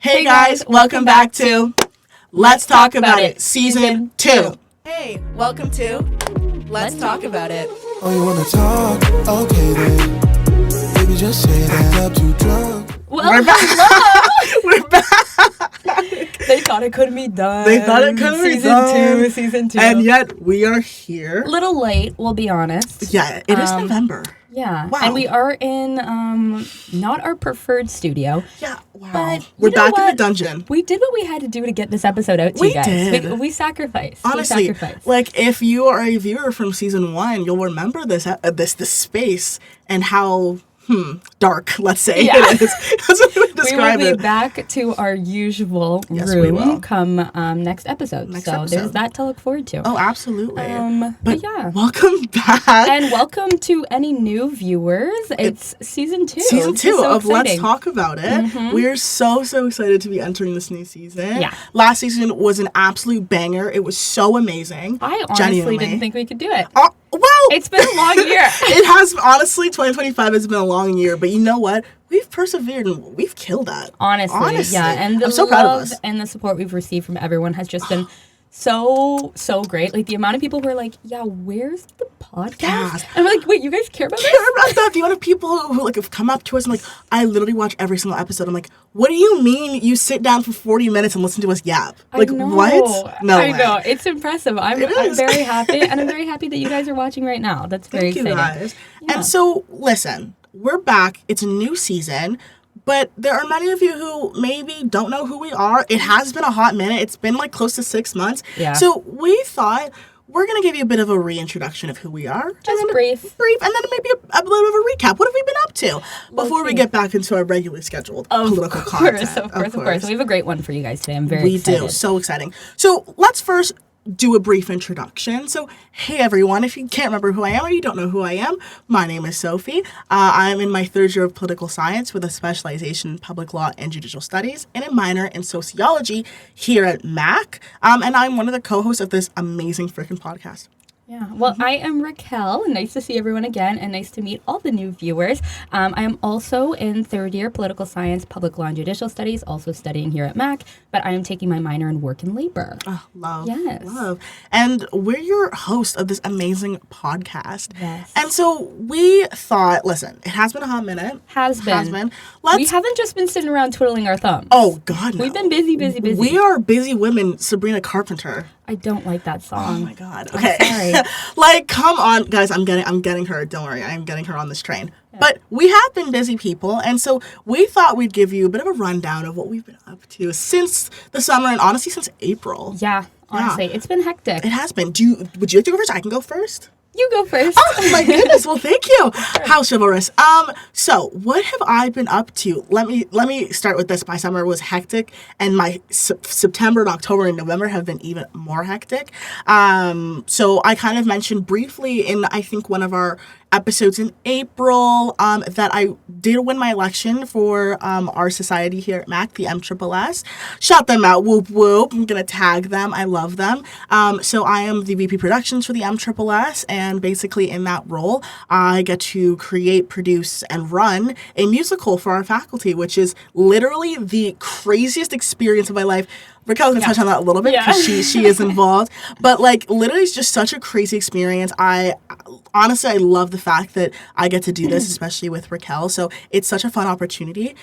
Hey guys, welcome back to Let's Talk About It, Season 2. Hey, welcome to Let's Talk About It. Oh, you wanna talk? Okay then. Baby, just say that up to drunk. Well, we're back. We're back. They thought it couldn't be done. Season 2. And yet, we are here. A little late, we'll be honest. Yeah, it is November. Yeah. Wow. And we are in not our preferred studio. Yeah, wow. But we're back in the dungeon. We did what we had to do to get this episode out to you guys. Did. We sacrificed. Honestly, like if you are a viewer from season 1, you'll remember this space and how dark, let's say, it is. That's what we would describe it. We will be back to our usual room come next episode. There's that to look forward to. Oh, absolutely. But yeah. Welcome back. And welcome to any new viewers. It's season 2. Season 2 so of exciting. Let's Talk About It. Mm-hmm. We're so excited to be entering this new season. Yeah. Last season was an absolute banger. It was so amazing. I honestly didn't think we could do it. Well, it's been a long year. It has, honestly, 2025 has been a long year, but you know what? We've persevered and we've killed that. Honestly. Yeah. And the I'm so proud of us. and the support we've received from everyone has just been so great. Like the amount of people who are like, yeah, where's the podcast? Yes. And we're like, wait, you guys care about this? Care about that? The amount of people who like have come up to us and like, I literally watch every single episode. I'm like, what do you mean you sit down for 40 minutes and listen to us yap? Like, what? No way. I know. It's impressive. I'm very happy, and I'm very happy that you guys are watching right now. That's very exciting. Thank you guys. Yeah. And so, listen, we're back. It's a new season. But there are many of you who maybe don't know who we are. It has been a hot minute. It's been like close to 6 months. Yeah. So we thought we're going to give you a bit of a reintroduction of who we are. Just brief. And then maybe a little bit of a recap. What have we been up to before we get back into our regularly scheduled political content? Of course. We have a great one for you guys today. I'm very excited. We do. So exciting. So let's first do a brief introduction. So, hey everyone, if you can't remember who I am or you don't know who I am, my name is Sophie. I'm in my 3rd year of political science with a specialization in public law and judicial studies and a minor in sociology here at Mac. And I'm one of the co-hosts of this amazing freaking podcast. Yeah. Well, I am Raquel. Nice to see everyone again, and nice to meet all the new viewers. I am also in 3rd year political science, public law, and judicial studies, also studying here at Mac, but I am taking my minor in work and labor. Oh, love. Yes. Love. And we're your host of this amazing podcast. Yes. And so we thought, listen, it has been a hot minute. Has been. We haven't just been sitting around twiddling our thumbs. Oh, God, no. We've been busy. We are busy women, Sabrina Carpenter. I don't like that song. Oh my God. Okay. I'm sorry. Like, come on, guys. I'm getting her. Don't worry. I'm getting her on this train. Yeah. But we have been busy people, and so we thought we'd give you a bit of a rundown of what we've been up to since the summer, and honestly, since April. Yeah. Honestly, it's been hectic. It has been. Would you like to go first? I can go first. You go first. Oh my goodness! Well, thank you. How chivalrous. So what have I been up to? Let me start with this. My summer was hectic, and my September and October and November have been even more hectic. So I kind of mentioned briefly in I think one of our episodes in April that I did win my election for our society here at Mac, the MSSS. Shout them out, whoop whoop. I'm gonna tag them. I love them. So I am the VP Productions for the MSSS, and basically in that role, I get to create, produce, and run a musical for our faculty, which is literally the craziest experience of my life. Raquel's gonna touch on that a little bit because she is involved. But like literally it's just such a crazy experience. I love the fact that I get to do this, especially with Raquel. So it's such a fun opportunity.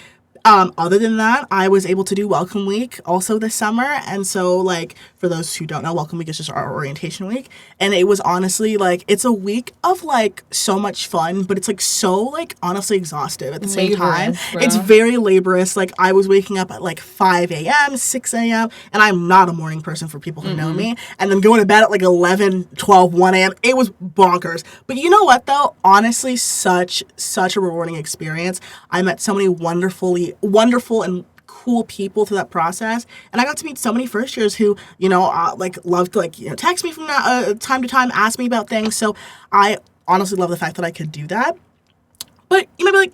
Other than that, I was able to do Welcome Week also this summer. And so, like, for those who don't know, Welcome Week is just our orientation week. And it was honestly, like, it's a week of, like, so much fun, but it's, like, so, like, honestly exhaustive at the same time. Bro. It's very laborious. Like, I was waking up at, like, 5 a.m., 6 a.m., and I'm not a morning person for people who know me. And then going to bed at, like, 11, 12, 1 a.m. It was bonkers. But you know what, though? Honestly, such a rewarding experience. I met so many wonderful and cool people through that process, and I got to meet so many first years who love to text me from time to time, ask me about things. So I honestly love the fact that I could do that. But you might be like,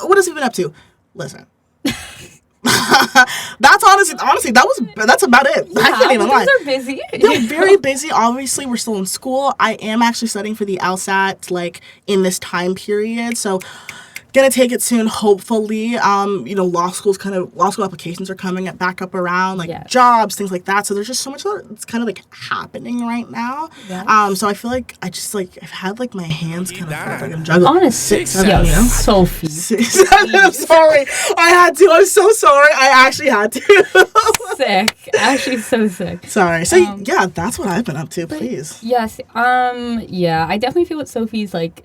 what has he been up to? Listen. That's honestly that's about it. Yeah, I can't even lie. They're busy. They're very busy. Obviously, we're still in school. I am actually studying for the LSAT in this time period. So gonna take it soon, hopefully. Law school applications are coming back up around, jobs, things like that. So there's just so much that's kind of like happening right now. Yes. So I feel like I just like I've had like my hands kind of like I'm juggling. Honestly, Sophie. 6, 7, I'm sorry. I had to. I'm so sorry. I actually had to. Sick. Actually, so sick. Sorry. So yeah, that's what I've been up to. Please. Yes. Yeah. I definitely feel with Sophie's like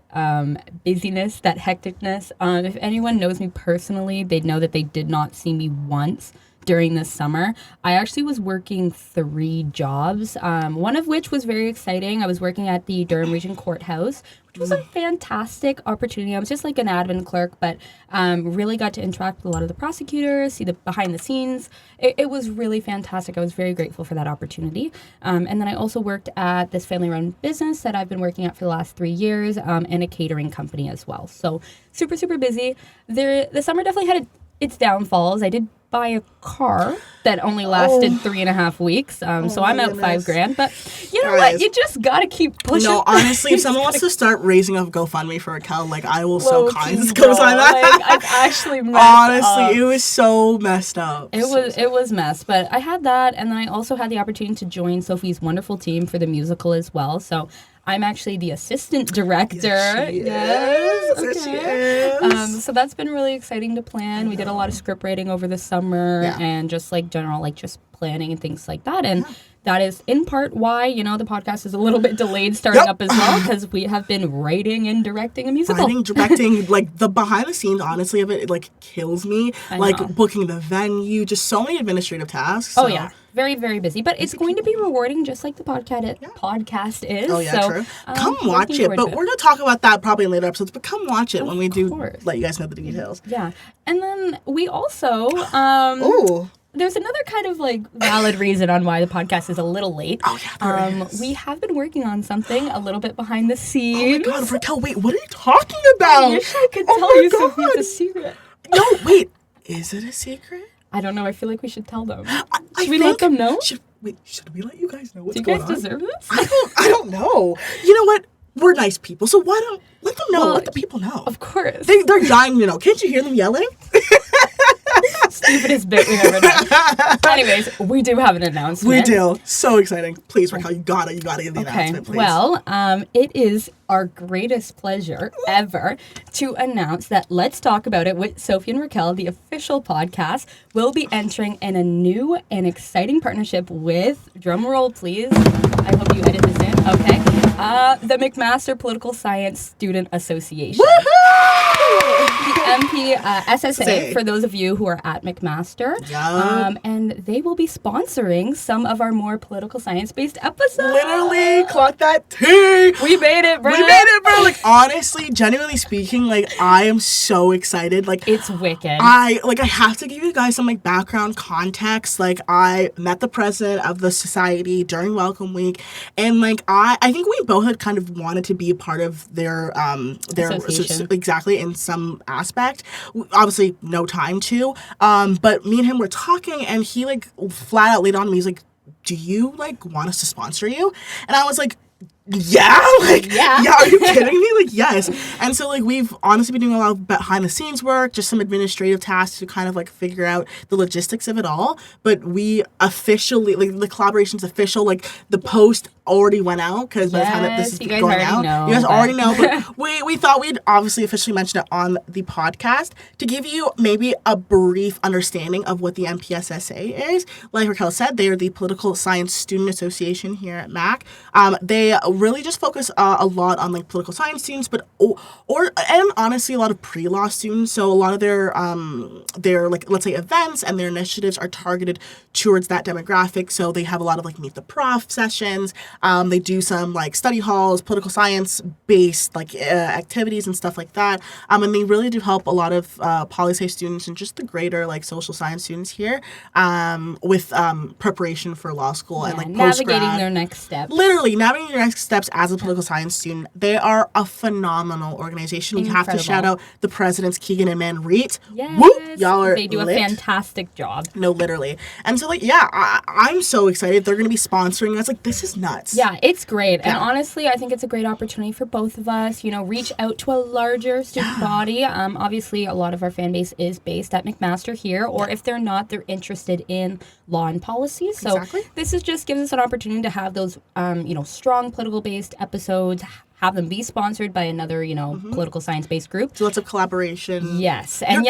busyness, that hecticness. If anyone knows me personally, they'd know that they did not see me once during this summer. I actually was working 3 jobs, one of which was very exciting. I was working at the Durham Region Courthouse, which was a fantastic opportunity. I was just like an admin clerk, but really got to interact with a lot of the prosecutors, see the behind the scenes. It was really fantastic. I was very grateful for that opportunity. And then I also worked at this family-run business that I've been working at for the last 3 years, and a catering company as well. So super, super busy. The summer definitely had its downfalls. I did buy a car that only lasted 3.5 weeks. So I'm out $5,000. But you know what? You just gotta keep pushing. No, honestly, if someone wants to start raising a GoFundMe for Raquel, like I will so kindly co-sign that. Like, I've actually honestly, it was so messed up. It was mess. But I had that, and then I also had the opportunity to join Sophie's wonderful team for the musical as well. So I'm actually the assistant director. Yes, she is. So that's been really exciting to plan. We did a lot of script writing over the summer and just like general, like just planning and things like that. And that is in part why, the podcast is a little bit delayed starting up as well, because we have been writing and directing a musical. Directing, like the behind the scenes, honestly, of it like kills me. Like booking the venue, just so many administrative tasks. So. Oh, yeah. Very, very busy. But it's going to be rewarding just like the podcast is. Oh, yeah, true. Come watch it. But we're going to talk about that probably in later episodes. But come watch it when we do let you guys know the details. Yeah. And then we also... There's another kind of like valid reason on why the podcast is a little late. Oh, yeah, there is. We have been working on something a little bit behind the scenes. Oh, my God. Raquel, wait, what are you talking about? I wish I could tell you something. It's a secret. No, wait. Is it a secret? I don't know. I feel like we should tell them. Should we let them know? Should we let you guys know what's going on? Do you guys deserve this? I don't know. You know what? We're nice people, so why don't let them know? Well, let the people know. Of course. They're dying to know. Can't you hear them yelling? Stupidest bit we've ever done. Anyways, we do have an announcement. We do. So exciting. Please, Raquel, you gotta give the announcement, please. Well, it is our greatest pleasure ever to announce that Let's Talk About It with Sophie and Raquel, the official podcast, will be entering in a new and exciting partnership with, drumroll please, I hope you edit this in, okay, the McMaster Political Science Student Association. Woohoo! The MP SSA, for those of you who are at McMaster. Yep. And they will be sponsoring some of our more political science-based episodes. Literally, clock that T. We made it, bro. Like, honestly, genuinely speaking, like, I am so excited. Like, it's wicked. I have to give you guys some, like, background context. Like, I met the president of the society during Welcome Week, and, like, I think we both had kind of wanted to be a part of their association. Exactly, in some aspect. Obviously, no time to. But me and him were talking, and he, like, flat out laid on me. He's like, do you, like, want us to sponsor you? And I was like, yeah, are you kidding me? Like, yes. And so, like, we've honestly been doing a lot of behind the scenes work, just some administrative tasks to kind of like figure out the logistics of it all. But we officially, like, the collaboration's official. Like, the post already went out, because by the time that this is going out, you guys already know. But we thought we'd obviously officially mention it on the podcast to give you maybe a brief understanding of what the MPSSA is. Like Raquel said, they are the Political Science Student Association here at MAC. They really just focus a lot on, like, political science students, but and honestly a lot of pre-law students. So a lot of their like, let's say, events and their initiatives are targeted towards that demographic. So they have a lot of, like, meet the prof sessions. They do some, like, study halls, political science based, like, activities and stuff like that. And they really do help a lot of poli-sci students and just the greater, like, social science students here with preparation for law school and, like, navigating their next steps. Literally navigating your next steps as a political science student. They are a phenomenal organization. We have to shout out the presidents, Keegan and Man Reet. Yes. Whoop, y'all are They do lit. a fantastic job. No, literally. And so, like, yeah, I'm so excited. They're going to be sponsoring us. Like, this is nuts. Yeah, it's great. Yeah. And honestly, I think it's a great opportunity for both of us, you know, reach out to a larger student body. Obviously, a lot of our fan base is based at McMaster here, or if they're not, they're interested in law and policy. So this is just gives us an opportunity to have those, you know, strong political-based episodes, have them be sponsored by another, you know, political science-based group. So lots of collaboration. Yes. And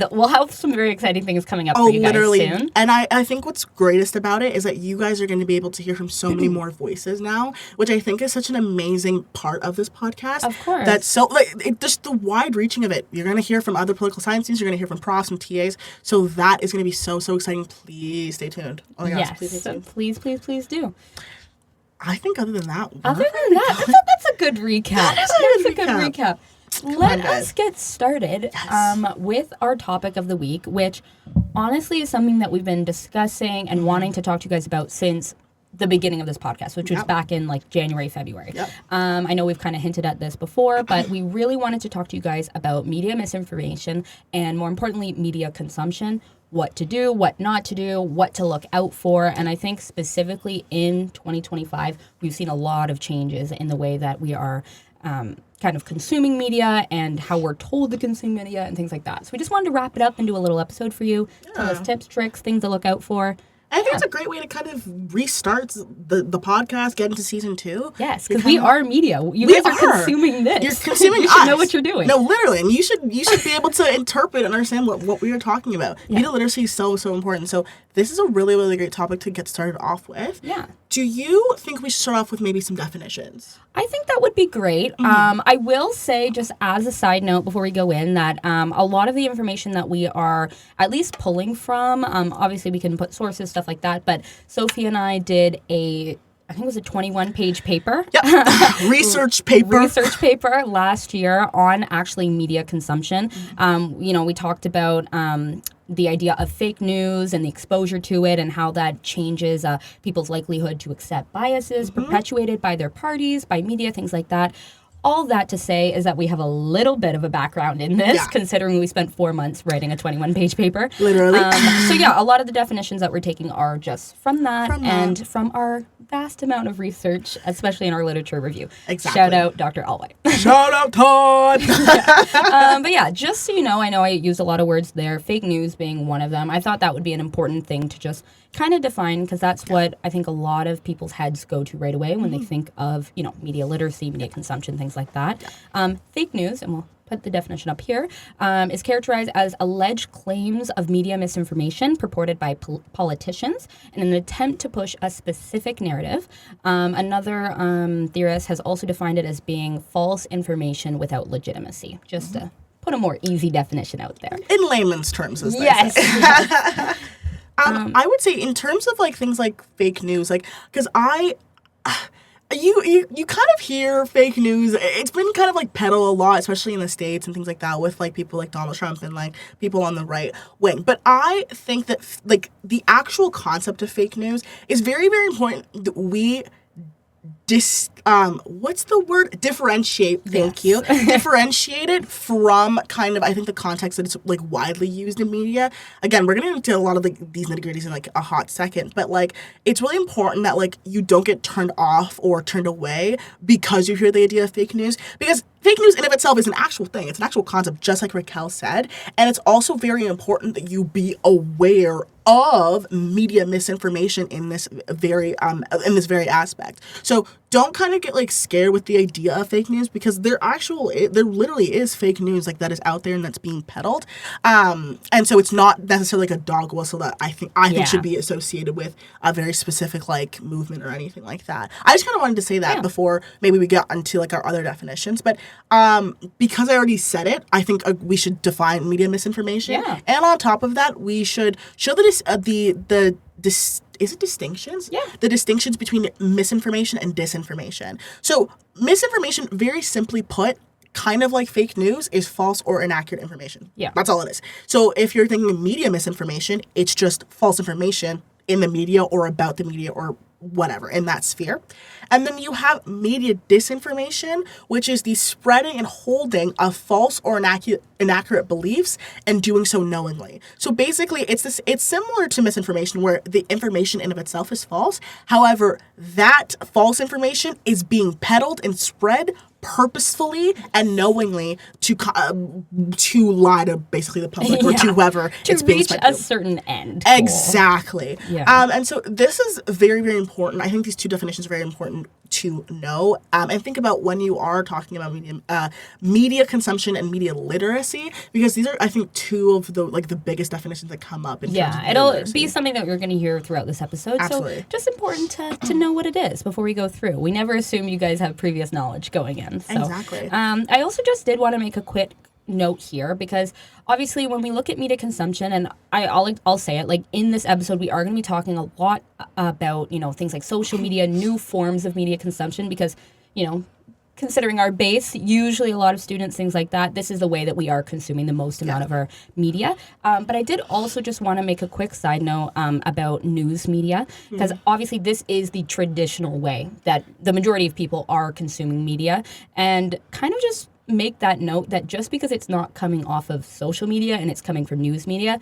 we'll have some very exciting things coming up for you guys soon. And I think what's greatest about it is that you guys are going to be able to hear from so many more voices now, which I think is such an amazing part of this podcast. Of course. That's so, like, just the wide reaching of it. You're going to hear from other political science students. You're going to hear from profs and TAs. So that is going to be so, so exciting. Please stay tuned. Oh my gosh, yes. please stay tuned. Please do. I think other than that, I thought that's a good recap. That's a good recap. Let us get started with our topic of the week, which honestly is something that we've been discussing and wanting to talk to you guys about since the beginning of this podcast, which was back in like January, February. I know we've kind of hinted at this before, but we really wanted to talk to you guys about media misinformation and, more importantly, media consumption. What to do, what not to do, what to look out for. And I think specifically in 2025, we've seen a lot of changes in the way that we are kind of consuming media and how we're told to consume media and things like that. So we just wanted to wrap it up and do a little episode for you. Tell us tips, tricks, things to look out for. I think it's a great way to kind of restart the podcast, get into season 2. Yes, because we are media. You guys are consuming this. You're consuming You should know what you're doing. No, literally. And you should be able to interpret and understand what we are talking about. Media literacy is so, so important. So this is a really, really great topic to get started off with. Yeah. Do you think we should start off with maybe some definitions? I think that would be great. I will say, just as a side note before we go in, that a lot of the information that we are at least pulling from, obviously we can put sources, stuff like that, but Sophie and I did I think it was a 21-page paper. Yep. Research paper last year on actually media consumption. You know, we talked about the idea of fake news and the exposure to it and how that changes people's likelihood to accept biases perpetuated by their parties, by media, things like that. All that to say is that we have a little bit of a background in this, considering we spent 4 months writing a 21-page paper. Literally. So yeah, a lot of the definitions that we're taking are just from that and from our vast amount of research, especially in our literature review. Exactly. Shout out Dr. Alway. Shout out Todd! But yeah, just so you know, I know I used a lot of words there, fake news being one of them. I thought that would be an important thing to just kind of define, because that's what I think a lot of people's heads go to right away when they think of, you know, media literacy, media consumption, things like that. Fake news, and we'll put the definition up here, is characterized as alleged claims of media misinformation purported by politicians in an attempt to push a specific narrative. Another theorist has also defined it as being false information without legitimacy, just to put a more easy definition out there. In layman's terms, as they say. Yes. I would say in terms of like things like fake news, like, because you kind of hear fake news. It's been kind of like peddled a lot, especially in the States and things like that, with like people like Donald Trump and like people on the right wing. But I think that like the actual concept of fake news is very, very important that we what's the word? Differentiate. Thank you. Differentiate it from kind of, I think, the context that it's like widely used in media. Again, we're gonna get into a lot of these nitty-gritties in like a hot second, but like it's really important that like you don't get turned off or turned away because you hear the idea of fake news, because fake news in of itself is an actual thing. It's an actual concept, just like Raquel said. And it's also very important that you be aware of media misinformation in this very aspect. So don't kind of get like scared with the idea of fake news, because there literally is fake news like that is out there and that's being peddled. And so it's not necessarily like a dog whistle that I think should be associated with a very specific like movement or anything like that. I just kind of wanted to say that before maybe we get into like our other definitions. But because I already said it, I think we should define media misinformation. Yeah. And on top of that, we should show distinctions? Yeah. The distinctions between misinformation and disinformation. So misinformation, very simply put, kind of like fake news, is false or inaccurate information. Yeah. That's all it is. So if you're thinking of media misinformation, it's just false information in the media or about the media or whatever in that sphere. And then you have media disinformation, which is the spreading and holding of false or inaccurate beliefs and doing so knowingly. So basically, it's similar to misinformation where the information in of itself is false. However, that false information is being peddled and spread purposefully and knowingly to lie to basically the public or to whoever to it's being reach spread a to. certain end. Exactly. Yeah. And so this is very, very important. I think these two definitions are very important to know. And think about when you are talking about media consumption and media literacy, because these are, I think, two of the biggest definitions that come up in terms of media it'll literacy. be something that you're going to hear throughout this episode. Absolutely. So just important to know what it is before we go through. We never assume you guys have previous knowledge going in. So, Exactly. I also just did want to make a quick note here because obviously when we look at media consumption, and I'll say it, like in this episode we are going to be talking a lot about things like social media, new forms of media consumption, because considering our base, usually a lot of students, things like that, this is the way that we are consuming the most amount of our media. But I did also just want to make a quick side note about news media, because obviously this is the traditional way that the majority of people are consuming media, and kind of just make that note that just because it's not coming off of social media and it's coming from news media,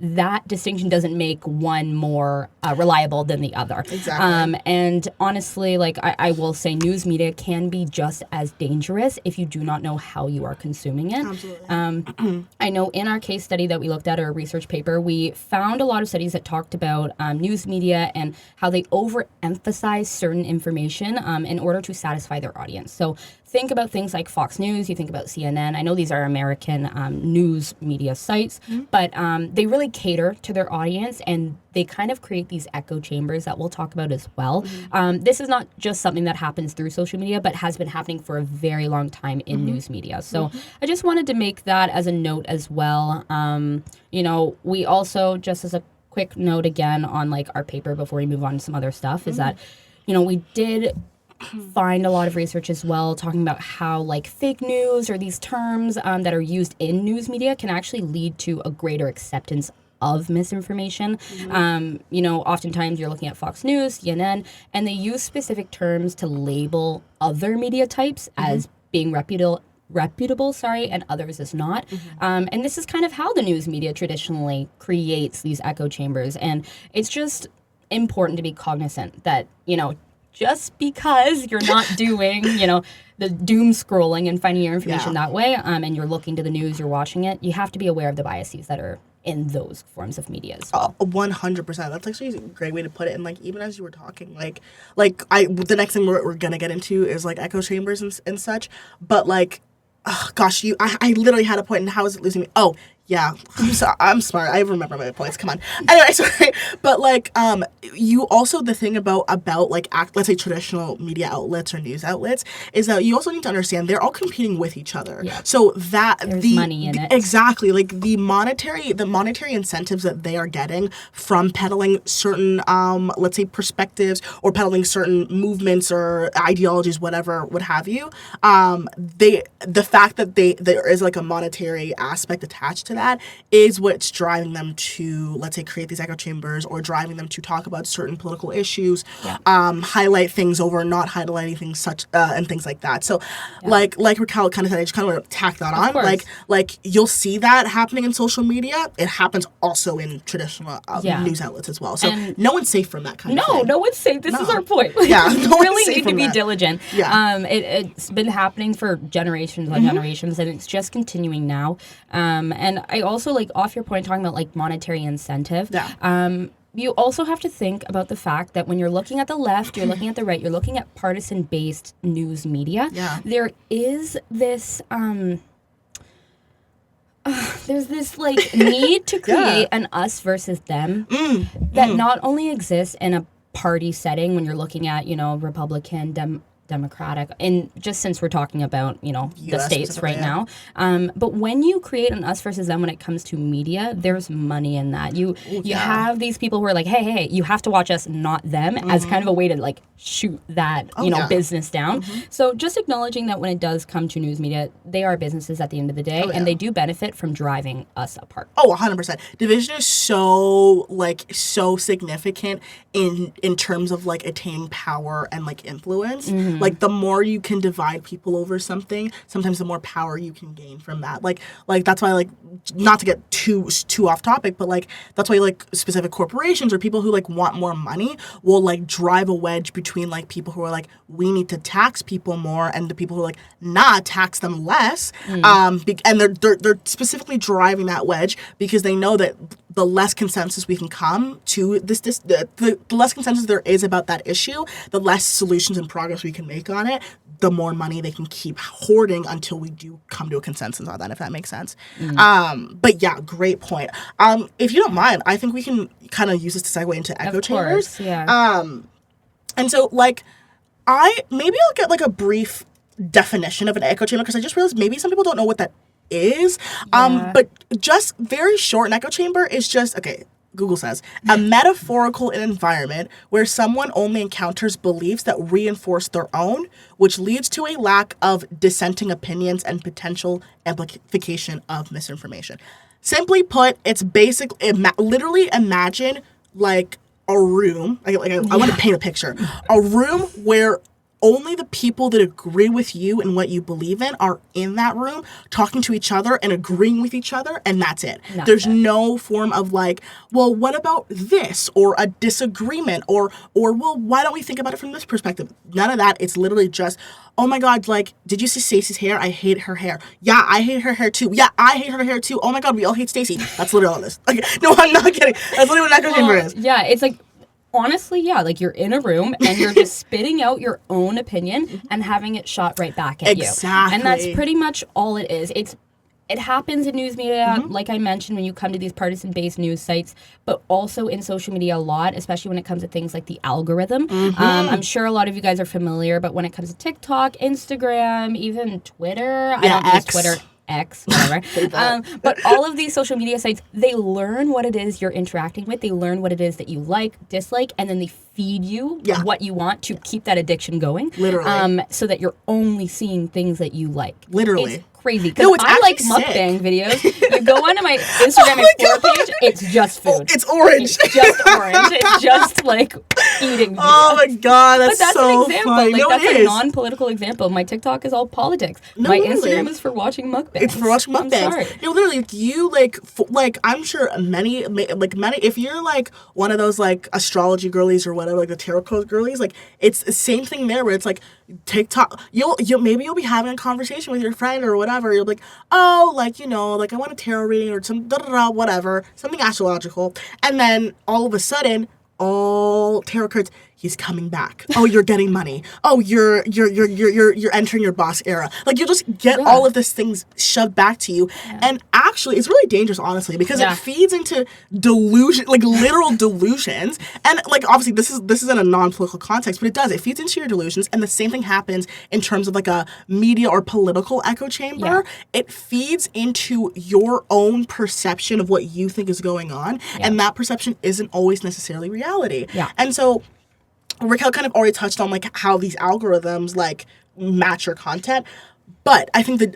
that distinction doesn't make one more reliable than the other. Exactly. And honestly, like I will say, news media can be just as dangerous if you do not know how you are consuming it. Absolutely. I know in our case study that we looked at, our research paper, we found a lot of studies that talked about news media and how they overemphasize certain information in order to satisfy their audience. So think about things like Fox News, you think about CNN. I know these are American news media sites, but they really cater to their audience, and they kind of create these echo chambers that we'll talk about as well. This is not just something that happens through social media, but has been happening for a very long time in news media. So I just wanted to make that as a note as well. We also, just as a quick note again on like our paper before we move on to some other stuff, is that, we did find a lot of research as well talking about how like fake news or these terms that are used in news media can actually lead to a greater acceptance of misinformation. Oftentimes you're looking at Fox News, CNN, and they use specific terms to label other media types as being reputable, and others as not. And this is kind of how the news media traditionally creates these echo chambers. And it's just important to be cognizant that, just because you're not doing, the doom scrolling and finding your information that way, and you're looking to the news, you're watching it, you have to be aware of the biases that are in those forms of media as well. 100%. That's actually a great way to put it. And like even as you were talking, the next thing we're gonna get into is like echo chambers and such. But like, oh, gosh, I literally had a point. And how is it losing me? Oh. Yeah, I'm smart. I remember my points. Come on. Anyway, sorry. But like, you also, the thing about like, let's say traditional media outlets or news outlets is that you also need to understand they're all competing with each other. Yeah. So that there's money in it. Exactly. Like the monetary incentives that they are getting from peddling certain, let's say perspectives or peddling certain movements or ideologies, whatever, what have you. The fact that there is like a monetary aspect attached to that is what's driving them to, let's say, create these echo chambers or driving them to talk about certain political issues, highlight things over not highlighting things such and things like that. So, like Raquel kind of said, I just kind of want to tack that on. Like you'll see that happening in social media. It happens also in traditional news outlets as well. So and no one's safe from that kind of thing. No one's safe. This is our point. Yeah, you no really need to be diligent. Yeah. It's been happening for generations on generations, and it's just continuing now. And I also, like, off your point, talking about, like, monetary incentive. Yeah. You also have to think about the fact that when you're looking at the left, you're looking at the right, you're looking at partisan-based news media. Yeah. There is this... there's this, like, need to create an us versus them that not only exists in a party setting when you're looking at, Republican, democratic, and just since we're talking about, the US states right specifically, now. But when you create an us versus them when it comes to media, there's money in that. You have these people who are like, hey, you have to watch us, not them, as kind of a way to like shoot that business down. So just acknowledging that when it does come to news media, they are businesses at the end of the day, and they do benefit from driving us apart. 100%. Division is so significant in terms of like attaining power and like influence. Like the more you can divide people over something, sometimes the more power you can gain from that. Like that's why, like, not to get too off topic, but like that's why like specific corporations or people who like want more money will like drive a wedge between like people who are like, we need to tax people more, and the people who are like, nah, tax them less. And they're specifically driving that wedge because they know that the less consensus we can come to the less consensus there is about that issue, the less solutions and progress we can make on it, the more money they can keep hoarding until we do come to a consensus on that, if that makes sense. But yeah, great point. If you don't mind, I think we can kind of use this to segue into echo chambers. Course, yeah. And so like maybe I'll get like a brief definition of an echo chamber, because I just realized maybe some people don't know what that is. But just very short, an echo chamber is just, okay, Google says, a metaphorical environment where someone only encounters beliefs that reinforce their own, which leads to a lack of dissenting opinions and potential amplification of misinformation. Simply put, it's basically, literally imagine like a room, I want to paint a picture, a room where only the people that agree with you and what you believe in are in that room, talking to each other and agreeing with each other, and that's it. There's no form of like, well, what about this? Or a disagreement, or well, why don't we think about it from this perspective? None of that. It's literally just, oh my God, like, did you see Stacey's hair? I hate her hair. Yeah, I hate her hair too. Yeah, I hate her hair too. Oh my God, we all hate Stacey. That's literally all this. Like, no, I'm not kidding. That's literally what an echo chamber is. Yeah, it's like, honestly, yeah, like you're in a room and you're just spitting out your own opinion and having it shot right back at you. Exactly. And that's pretty much all it is. It happens in news media, like I mentioned, when you come to these partisan-based news sites, but also in social media a lot, especially when it comes to things like the algorithm. I'm sure a lot of you guys are familiar, but when it comes to TikTok, Instagram, even Twitter, I don't use Twitter. X, whatever. But all of these social media sites, they learn what it is you're interacting with. They learn what it is that you like, dislike, and then they feed you what you want to keep that addiction going. Literally. So that you're only seeing things that you like. Literally. It's crazy. Because I like mukbang videos. You go onto my Instagram Explore page, it's just food. Oh, it's orange. It's just orange. It's just like eating videos. Oh my God, that's so an example. funny. Like, no, that's it a is. non-political example. My TikTok is all politics. No, my literally. Instagram is for watching mukbangs. It's for watching mukbangs. I'm sorry. No, literally, you like I'm sure many, if you're like one of those like astrology girlies or whatever, like the tarot card girlies, like it's the same thing there where it's like TikTok. You'll maybe you'll be having a conversation with your friend or whatever. You'll be like, oh, like, you know, like I want a tarot reading or some whatever, something astrological, and then all of a sudden, all tarot cards. He's coming back. Oh, you're getting money. Oh, you're entering your boss era. Like, you just get all of these things shoved back to you. And actually, it's really dangerous, honestly, because it feeds into delusion, like literal delusions. And like, obviously, this is in a non-political context, but it does. It feeds into your delusions. And the same thing happens in terms of like a media or political echo chamber. Yeah. It feeds into your own perception of what you think is going on. Yeah. And that perception isn't always necessarily reality. Yeah. And so Raquel kind of already touched on like how these algorithms like match your content, but I think that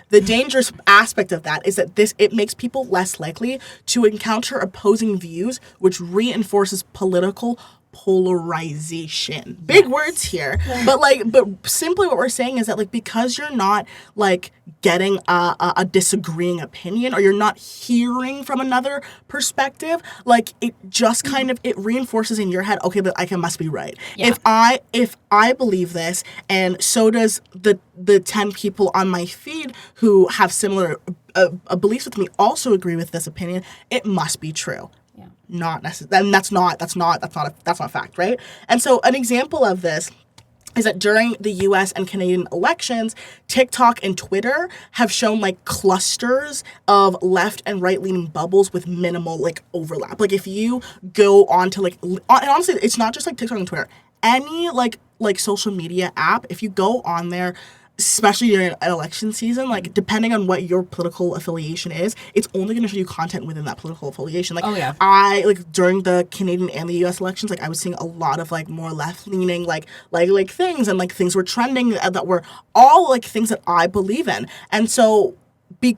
the dangerous aspect of that is that it makes people less likely to encounter opposing views, which reinforces political polarization. Big words here, but simply what we're saying is that like because you're not like getting a disagreeing opinion, or you're not hearing from another perspective, like it just kind of it reinforces in your head, okay, but I must be right. Yeah. If I believe this, and so does the 10 people on my feed who have similar beliefs with me also agree with this opinion, it must be true. Not necessarily, and that's not a fact, right? And so an example of this is that during the US and Canadian elections, TikTok and Twitter have shown like clusters of left and right leaning bubbles with minimal like overlap. Like if you go on to like, and honestly, it's not just like TikTok and Twitter. any like social media app, if you go on there, especially during an election season, like depending on what your political affiliation is, it's only going to show you content within that political affiliation. Like I like during the Canadian and the U.S. elections, like I was seeing a lot of like more left leaning like things, and like things were trending that were all like things that I believe in, and so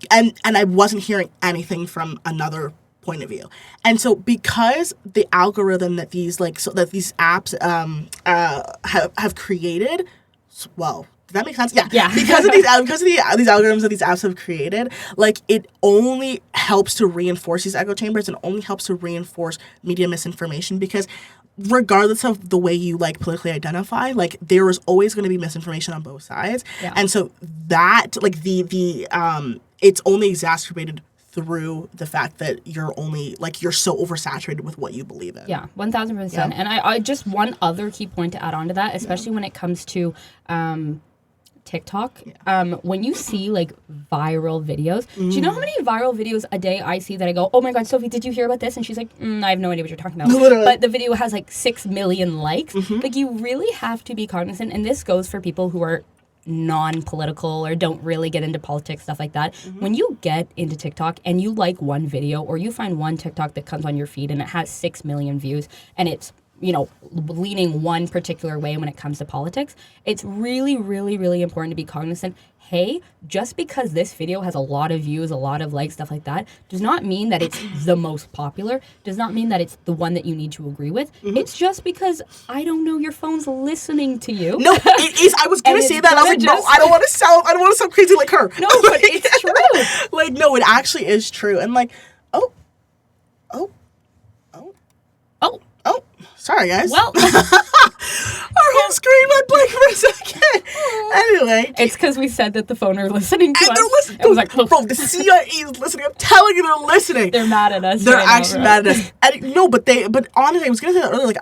and I wasn't hearing anything from another point of view. And so because the algorithm that these apps have created, well, does that make sense? Yeah. Because of these algorithms that these apps have created, like it only helps to reinforce these echo chambers and only helps to reinforce media misinformation, because regardless of the way you like politically identify, like there is always going to be misinformation on both sides. Yeah. And so that like it's only exacerbated through the fact that you're so oversaturated with what you believe in. Yeah, 1000%. Yeah. And I just one other key point to add on to that, especially when it comes to TikTok, when you see like viral videos, do you know how many viral videos a day I see that I go, oh my God, Sophie, did you hear about this? And she's like, I have no idea what you're talking about. Literally. But the video has like 6 million likes. Like you really have to be cognizant, and this goes for people who are non-political or don't really get into politics, stuff like that. When you get into TikTok and you like one video, or you find one TikTok that comes on your feed and it has 6 million views and it's leaning one particular way when it comes to politics, it's really, really, really important to be cognizant. Hey, just because this video has a lot of views, a lot of likes, stuff like that, does not mean that it's the most popular, does not mean that it's the one that you need to agree with. It's just because, I don't know, your phone's listening to you. No, it is. I was going to say that. I was like, no, I don't want to sound crazy like her. No, but it's true. Like, no, it actually is true. And like, sorry, guys. Well, our whole screen went blank for a second. Anyway. It's because we said that the phone are listening to us. They're listening. It was like, bro, the CIA is listening. I'm telling you, they're listening. They're mad at us. They're actually mad at us. And, no, but honestly, I was going to say that earlier.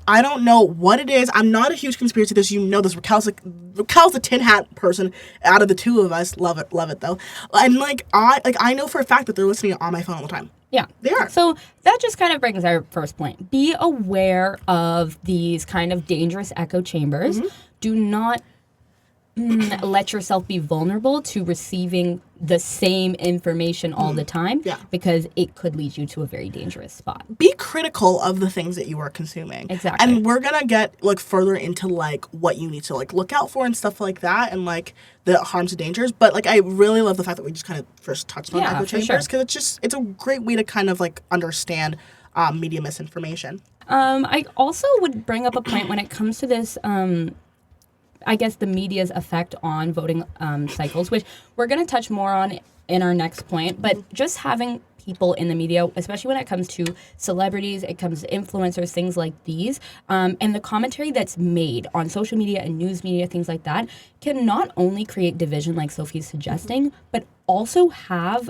I don't know what it is. I'm not a huge conspiracy theorist. You know this. Raquel's the tin hat person out of the two of us. Love it though. And I know for a fact that they're listening on my phone all the time. Yeah. They are. So that just kind of brings our first point. Be aware of these kind of dangerous echo chambers. Do not let yourself be vulnerable to receiving the same information all the time, because it could lead you to a very dangerous spot. Be critical of the things that you are consuming. Exactly. And we're going to get further into what you need to look out for and stuff like that, and the harms and dangers. But I really love the fact that we just kind of first touched on echo chambers, because it's a great way to kind of understand media misinformation. I also would bring up a point when it comes to this I guess the media's effect on voting cycles, which we're going to touch more on in our next point, but just having people in the media, especially when it comes to celebrities, it comes to influencers, things like these, and the commentary that's made on social media and news media, things like that, can not only create division like Sophie's suggesting, but also have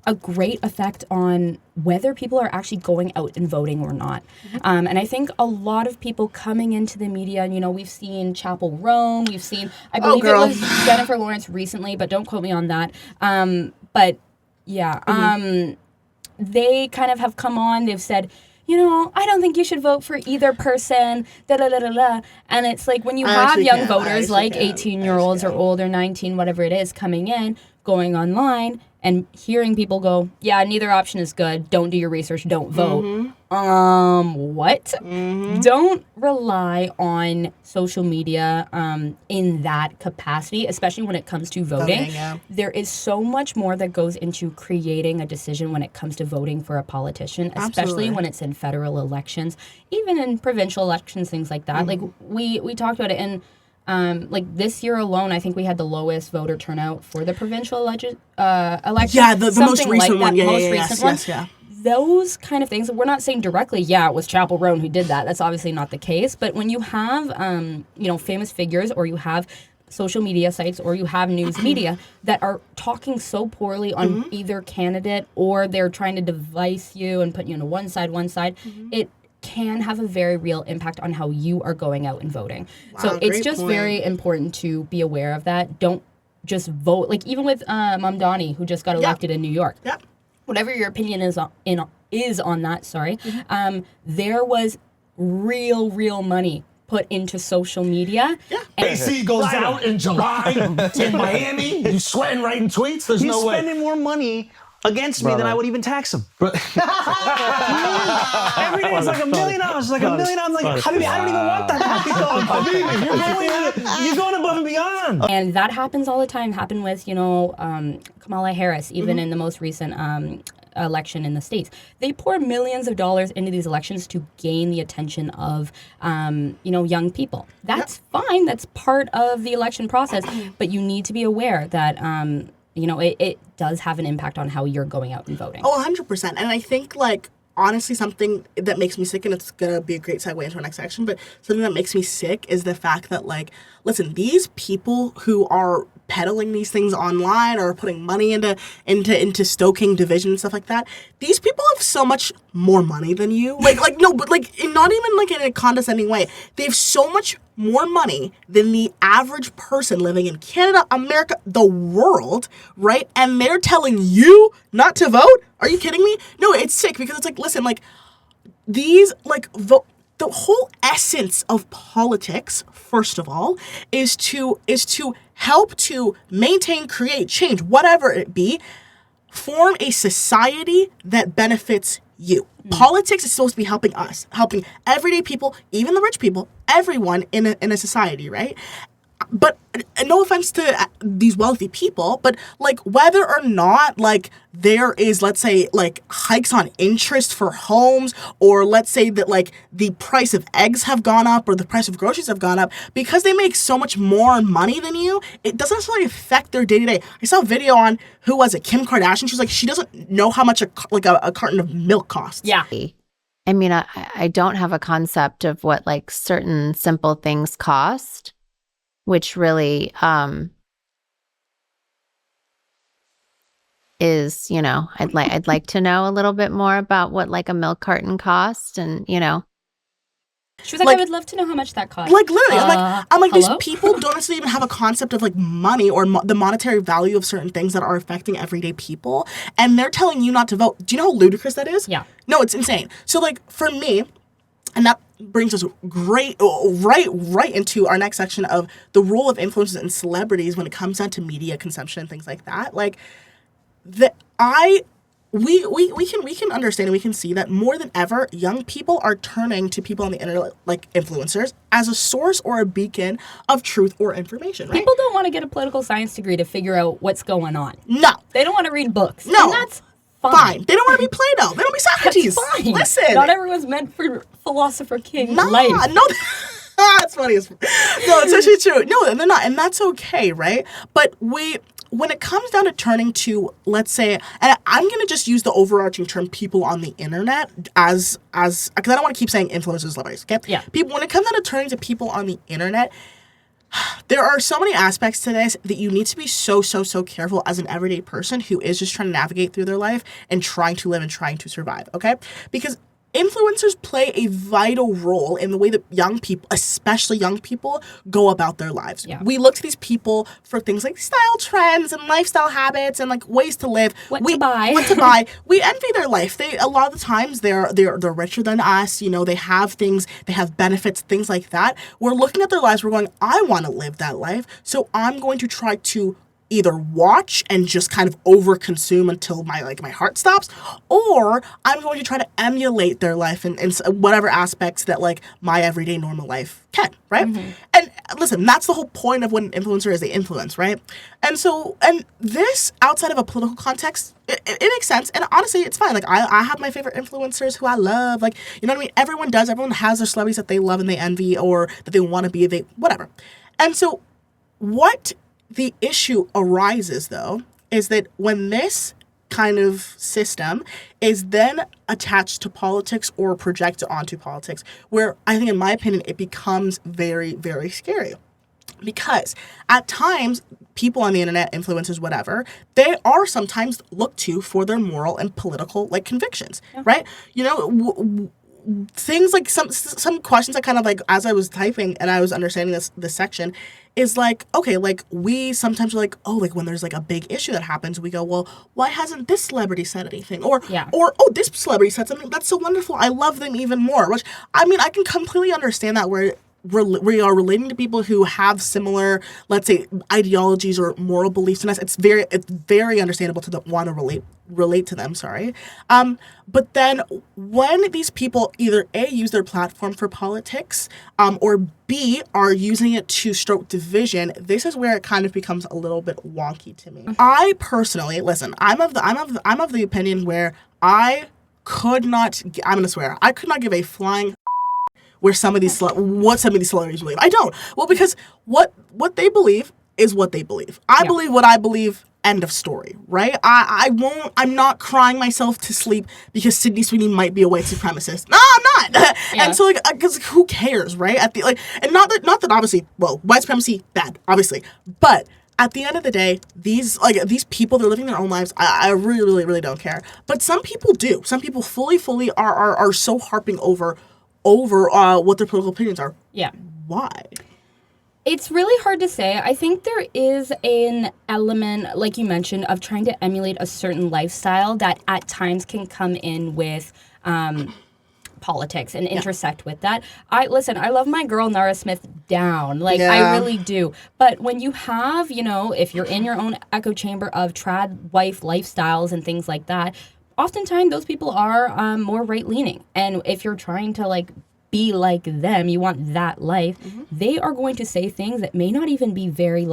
a great effect on whether people are actually going out and voting or not. And I think a lot of people coming into the media, we've seen Chapel Roan, we've seen, I believe it was Jennifer Lawrence recently, but don't quote me on that. But yeah, they kind of have come on, they've said, I don't think you should vote for either person, da-da-da-da-da. And it's like when you have young voters like 18-year-olds or older, 19, whatever it is, coming in, going online, and hearing people go, yeah, neither option is good. Don't do your research. Don't vote. What? Don't rely on social media in that capacity, especially when it comes to voting. There is so much more that goes into creating a decision when it comes to voting for a politician, especially when it's in federal elections, even in provincial elections, things like that. Like we talked about it in this year alone, I think we had the lowest voter turnout for the provincial election. Yeah, the most recent one. Yeah. Those kind of things, we're not saying directly, it was Chapel Roan who did that. That's obviously not the case. But when you have, famous figures, or you have social media sites, or you have news media that are talking so poorly on either candidate, or they're trying to devise you and put you on one side, it can have a very real impact on how you are going out and voting. Wow, so it's just very important to be aware of that. Don't just vote. Even with Mamdani, who just got elected in New York. Yep. Whatever your opinion is on that, there was real money put into social media. Yeah. AC goes out in July in Miami. You sweating writing tweets? There's He's no way. spending more money against me than I would even tax him. Every day it's like $1 million. It's like $1 million. I'm like, Habibi, I don't even want that. You're going above and beyond. And that happens all the time. Happened with, Kamala Harris, even in the most recent election in the States. They pour millions of dollars into these elections to gain the attention of, young people. That's fine. That's part of the election process. But you need to be aware that, it does have an impact on how you're going out and voting. Oh, 100%. And I think, honestly, something that makes me sick, and it's going to be a great segue into our next section, but something that makes me sick is the fact that, listen, these people who are peddling these things online or putting money into stoking division and stuff like that, these people have so much more money than you. Not even in a condescending way. They have so much more money than the average person living in Canada, America, the world, right? And they're telling you not to vote? Are you kidding me? No, it's sick because it's listen, these, the whole essence of politics, first of all, is to help to maintain, create, change, whatever it be, form a society that benefits you. Politics is supposed to be helping us, helping everyday people, even the rich people, everyone in a society, right? But no offense to these wealthy people, but whether or not there is, let's say, hikes on interest for homes, or let's say that the price of eggs have gone up or the price of groceries have gone up, because they make so much more money than you, it doesn't necessarily affect their day-to-day. I saw a video on, who was it, Kim Kardashian. She was she doesn't know how much a carton of milk costs. Yeah. I mean, I don't have a concept of what certain simple things cost, which really is, I'd like to know a little bit more about what a milk carton costs, and She was I would love to know how much that cost. Literally, I'm like, these hello? people don't necessarily even have a concept of money or the monetary value of certain things that are affecting everyday people, and they're telling you not to vote. Do you know how ludicrous that is? Yeah. No, it's insane. So for me, and that brings us right into our next section of the role of influencers and celebrities when it comes down to media consumption and things like that. We can understand and we can see that more than ever, young people are turning to people on the internet like influencers as a source or a beacon of truth or information, right? People don't want to get a political science degree to figure out what's going on. No. They don't want to read books. No. And that's fine. They don't want to be Plato. They don't be Socrates. That's fine. Listen. Not everyone's meant for philosopher king life. No. That's funny. No, it's actually true. No, they're not. And that's okay, right? But when it comes down to turning to, let's say, and I'm going to just use the overarching term people on the internet as because I don't want to keep saying influencers, celebrities, okay? Yeah. People, when it comes down to turning to people on the internet, there are so many aspects to this that you need to be so careful as an everyday person who is just trying to navigate through their life and trying to live and trying to survive, okay? Because influencers play a vital role in the way that young people, especially young people, go about their lives. Yeah. We look to these people for things like style trends and lifestyle habits and like ways to live. What to buy. We envy their life. A lot of the times they're richer than us. You know, they have things, they have benefits, things like that. We're looking at their lives. We're going, I want to live that life, so I'm going to try to either watch and just kind of overconsume until my heart stops, or I'm going to try to emulate their life in whatever aspects that like my everyday normal life can, right? Mm-hmm. And listen, that's the whole point of what an influencer is. They influence, right? And this, outside of a political context, it makes sense. And honestly, it's fine. Like, I have my favorite influencers who I love. Like, you know what I mean? Everyone does. Everyone has their celebrities that they love and they envy or that they want to be, whatever. And so what the issue arises, though, is that when this kind of system is then attached to politics or projected onto politics, where I think, in my opinion, it becomes very, very scary. Because at times, people on the internet, influencers, whatever, they are sometimes looked to for their moral and political convictions, right? You know, things like some questions that kind of like, as I was typing and I was understanding this section, is like, okay, like we sometimes are like, oh, like when there's like a big issue that happens, we go, well, why hasn't this celebrity said anything? Or oh, this celebrity said something that's so wonderful, I love them even more. Which, I mean, I can completely understand that, where we are relating to people who have similar, let's say, ideologies or moral beliefs in us. It's very understandable to want to relate to them. Sorry, but then when these people either A, use their platform for politics, or B, are using it to stoke division, this is where it kind of becomes a little bit wonky to me. I personally, listen, I'm of the opinion where I could not. I'm gonna swear. I could not give a flying where what some of these celebrities believe. I don't. Well, because what they believe is what they believe. I believe what I believe. End of story, right? I'm not crying myself to sleep because Sydney Sweeney might be a white supremacist. No, I'm not. And so, because who cares, right? And not that obviously, well, white supremacy, bad, obviously. But at the end of the day, these people, they're living their own lives. I really, really, really don't care. But some people do. Some people fully are so harping over what their political opinions are. Yeah. Why? It's really hard to say. I think there is an element, like you mentioned, of trying to emulate a certain lifestyle that at times can come in with politics and intersect with that. I love my girl Nara Smith down. I really do. But when you have, if you're in your own echo chamber of trad wife lifestyles and things like that, oftentimes those people are more right-leaning. And if you're trying to, be like them, you want that life, they are going to say things that may not even be very,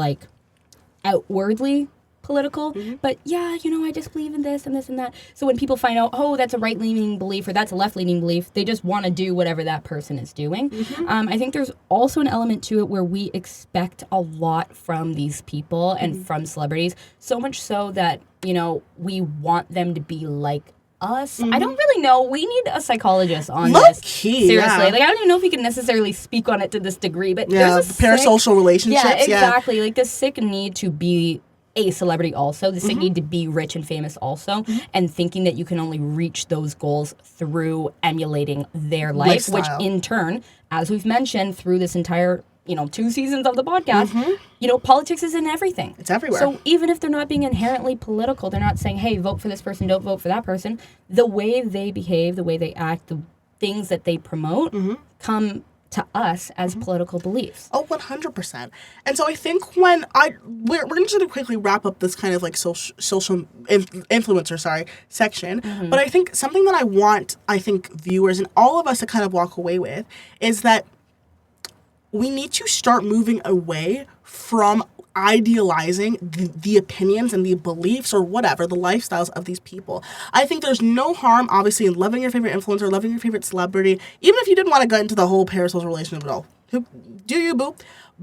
outwardly political, but I just believe in this and this and that. So when people find out, oh, that's a right-leaning belief or that's a left-leaning belief, they just want to do whatever that person is doing. I think there's also an element to it where we expect a lot from these people and from celebrities, so much so that, we want them to be like us. I don't really know. We need a psychologist on this. Key, seriously. I don't even know if we can necessarily speak on it to this degree, but there's a parasocial relationships. Yeah, exactly. The sick need to be a celebrity also. The sick need to be rich and famous also, and thinking that you can only reach those goals through emulating their life, which in turn, as we've mentioned through this entire 2 seasons of the podcast, politics is in everything. It's everywhere. So even if they're not being inherently political, they're not saying, hey, vote for this person, don't vote for that person. The way they behave, the way they act, the things that they promote come to us as political beliefs. Oh, 100%. And so I think we're going to quickly wrap up this kind of social influencer, section. But I think something that I think viewers and all of us to kind of walk away with is that we need to start moving away from idealizing the opinions and the beliefs or whatever, the lifestyles of these people. I think there's no harm, obviously, in loving your favorite influencer, loving your favorite celebrity, even if you didn't want to get into the whole parasocial relationship at all. Do you, boo?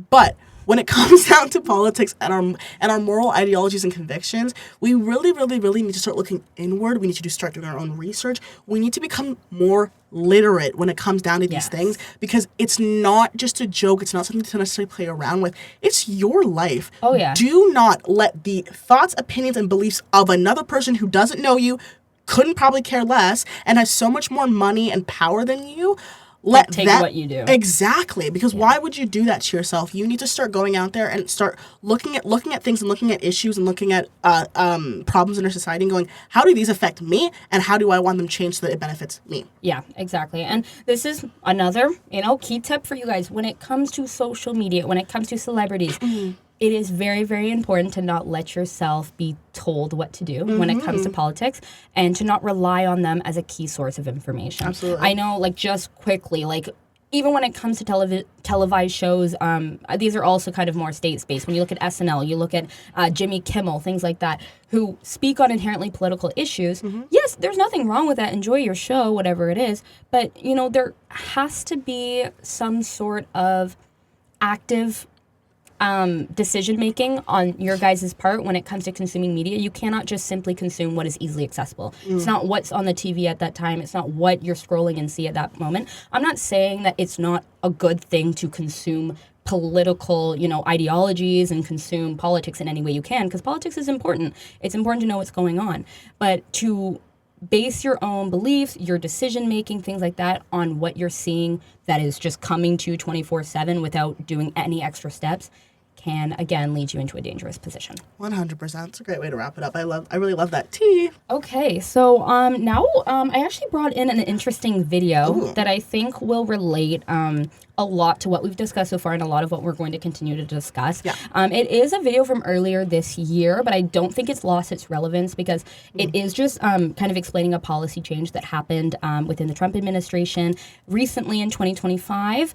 But when it comes down to politics and our moral ideologies and convictions, we really, really, really need to start looking inward. We need to start doing our own research. We need to become more literate when it comes down to these things, because it's not just a joke. It's not something to necessarily play around with. It's your life. Oh, yeah. Do not let the thoughts, opinions, and beliefs of another person who doesn't know you, couldn't probably care less, and has so much more money and power than you, take what you do. Exactly, because why would you do that to yourself? You need to start going out there and start looking at things and looking at issues and looking at problems in our society and going, how do these affect me and how do I want them changed so that it benefits me? Yeah, exactly. And this is another, key tip for you guys when it comes to social media, when it comes to celebrities. It is very, very important to not let yourself be told what to do when it comes to politics and to not rely on them as a key source of information. Absolutely. I know, just quickly, even when it comes to televised shows, these are also kind of more state-based. When you look at SNL, you look at Jimmy Kimmel, things like that, who speak on inherently political issues. Yes, there's nothing wrong with that. Enjoy your show, whatever it is. But, there has to be some sort of active decision making on your guys' part when it comes to consuming media. You cannot just simply consume what is easily accessible. It's not what's on the TV at that time. It's not what you're scrolling and see at that moment. I'm not saying that it's not a good thing to consume political, ideologies and consume politics in any way you can, because politics is important. It's important to know what's going on. But to base your own beliefs, your decision making, things like that on what you're seeing that is just coming to you 24/7 without doing any extra steps can again lead you into a dangerous position. 100%. It's a great way to wrap it up. I really love that tea. Okay, so now I actually brought in an interesting video that I think will relate a lot to what we've discussed so far and a lot of what we're going to continue to discuss. Yeah. It is a video from earlier this year, but I don't think it's lost its relevance because it is just kind of explaining a policy change that happened within the Trump administration recently in 2025.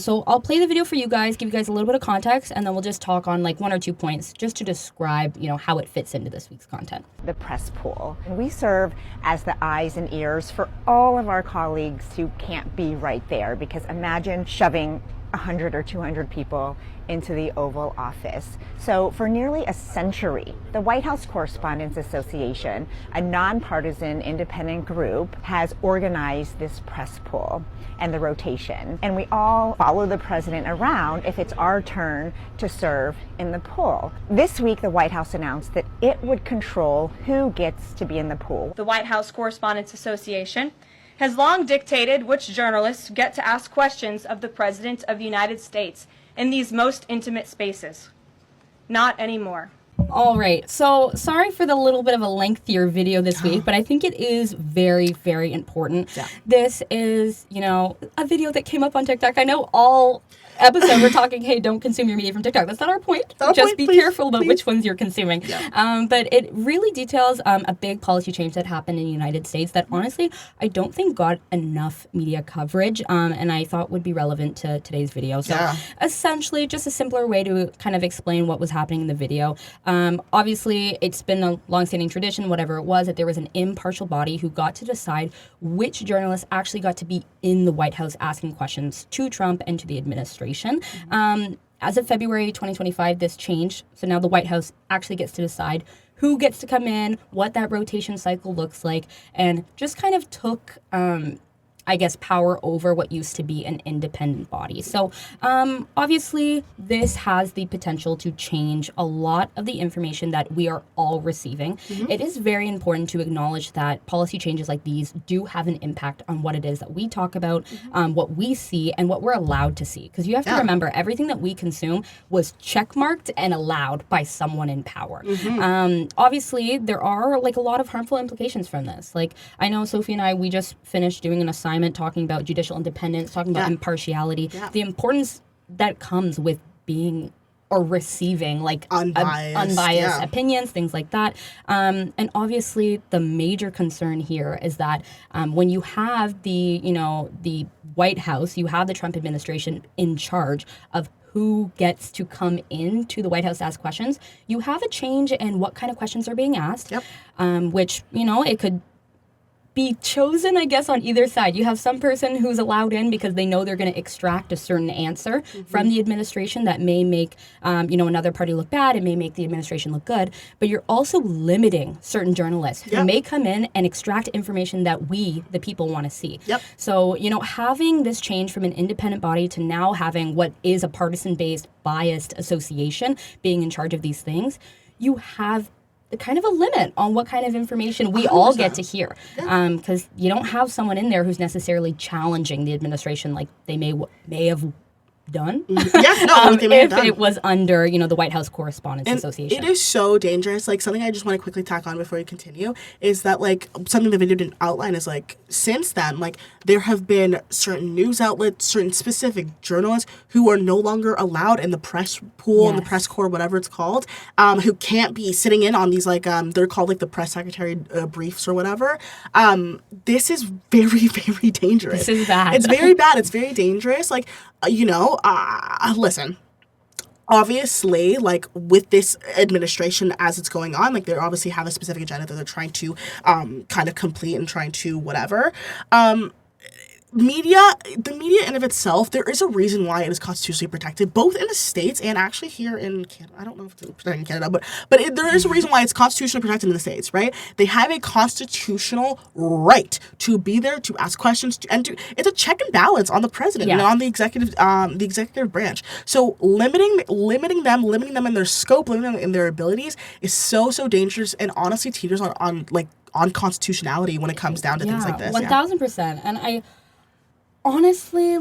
So I'll play the video for you guys, give you guys a little bit of context, and then we'll just talk on like 1 or 2 points just to describe, how it fits into this week's content. The press pool. And we serve as the eyes and ears for all of our colleagues who can't be right there, because imagine shoving 100 or 200 people into the Oval Office. So for nearly a century, the White House Correspondents Association, a nonpartisan independent group, has organized this press pool and the rotation. And we all follow the president around if it's our turn to serve in the pool. This week, the White House announced that it would control who gets to be in the pool. The White House Correspondents Association has long dictated which journalists get to ask questions of the President of the United States in these most intimate spaces. Not anymore. All right. So sorry for the little bit of a lengthier video this week, but I think it is very, very important. Yeah. This is, a video that came up on TikTok. I know all episode we're talking, hey, don't consume your media from TikTok. That's not our point. Just be careful about which ones you're consuming. Yeah. But it really details a big policy change that happened in the United States that honestly I don't think got enough media coverage, and I thought would be relevant to today's video. So essentially just a simpler way to kind of explain what was happening in the video. Obviously, it's been a longstanding tradition, whatever it was, that there was an impartial body who got to decide which journalists actually got to be in the White House asking questions to Trump and to the administration. As of February 2025, this changed. So now the White House actually gets to decide who gets to come in, what that rotation cycle looks like, and just kind of took power over what used to be an independent body. So obviously, this has the potential to change a lot of the information that we are all receiving. Mm-hmm. It is very important to acknowledge that policy changes like these do have an impact on what it is that we talk about, what we see, and what we're allowed to see. Because you have to remember, everything that we consume was checkmarked and allowed by someone in power. Mm-hmm. Obviously, there are a lot of harmful implications from this. I know Sophie and I, we just finished doing an assignment talking about judicial independence, talking about impartiality, the importance that comes with being or receiving unbiased opinions, things like that. And obviously the major concern here is that when you have the White House, you have the Trump administration in charge of who gets to come into the White House to ask questions, you have a change in what kind of questions are being asked, which, it could be chosen, I guess, on either side. You have some person who's allowed in because they know they're going to extract a certain answer from the administration that may make, another party look bad. It may make the administration look good. But you're also limiting certain journalists who may come in and extract information that we, the people, want to see. Yep. So, having this change from an independent body to now having what is a partisan-based, biased association being in charge of these things, you have kind of a limit on what kind of information we 100%. All get to hear. Because you don't have someone in there who's necessarily challenging the administration like they may have done. If it was under, the White House Correspondents Association. It is so dangerous. Something I just want to quickly tack on before we continue is that, something the video didn't outline is, since then, there have been certain news outlets, certain specific journalists who are no longer allowed in the press pool, in the press corps, whatever it's called, who can't be sitting in on these, they're called, the press secretary briefs or whatever. This is very, very dangerous. This is bad. It's very bad. It's very dangerous. Listen, obviously, with this administration as it's going on, they obviously have a specific agenda that they're trying to kind of complete and trying to whatever. The media in of itself, there is a reason why it is constitutionally protected, both in the States and actually here in Canada. I don't know if it's protected in Canada, but there is a reason why it's constitutionally protected in the States, right? They have a constitutional right to be there, to ask questions, it's a check and balance on the president, on the executive branch. So limiting them in their scope, limiting them in their abilities is so dangerous, and honestly teeters on constitutionality when it comes down to things like this. 1000%. And I honestly,